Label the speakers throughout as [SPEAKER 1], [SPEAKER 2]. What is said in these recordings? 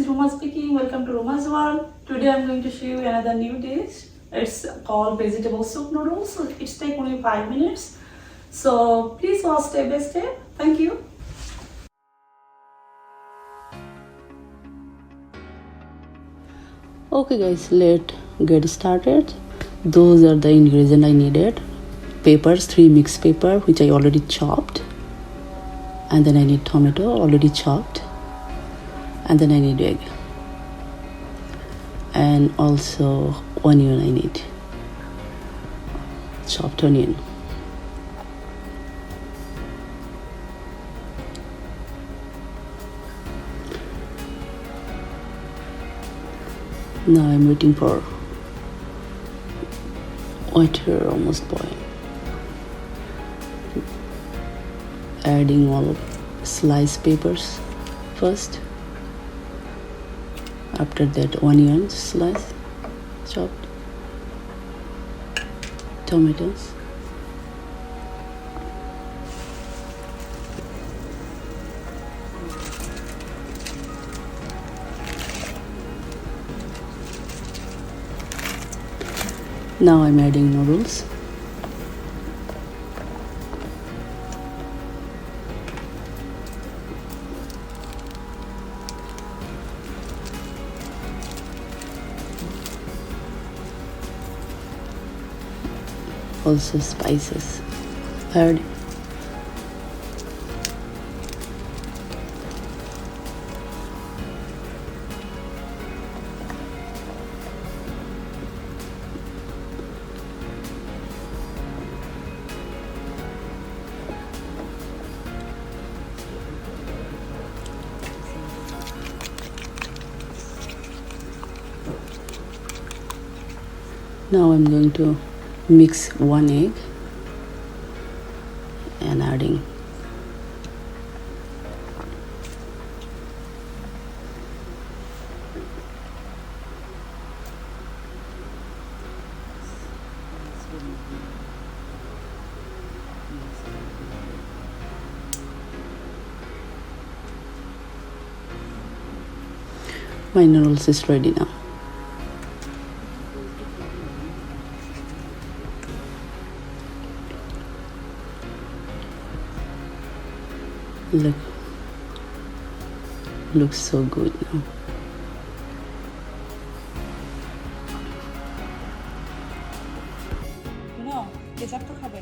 [SPEAKER 1] is Roma speaking. Welcome to Roma's World. Today I'm going to show you another new dish. It's called vegetable soup noodles. It's take only 5 minutes. So please watch step by step. Thank you.
[SPEAKER 2] Okay guys, let's get started. Those are the ingredients I needed. Peppers, 3 mixed pepper which I already chopped, and then I need tomato already chopped, and then I need egg, and also onion. I need chopped onion. Now I'm waiting for water almost boil. Adding all sliced peppers first. After that, onions sliced, chopped, tomatoes, now I'm adding noodles. Also spices. Add now I'm going to mix 1 egg and adding my noodles is ready now. Looks so good now.
[SPEAKER 1] No, ketchup to খাবে।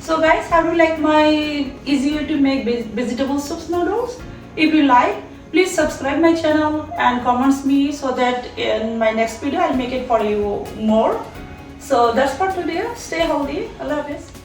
[SPEAKER 1] So guys, how do you like my easy way to make vegetable soup noodles? If you like, please subscribe my channel and comments me so that in my next video I'll make it for you more. So that's for today. Stay healthy. Allah Hafiz.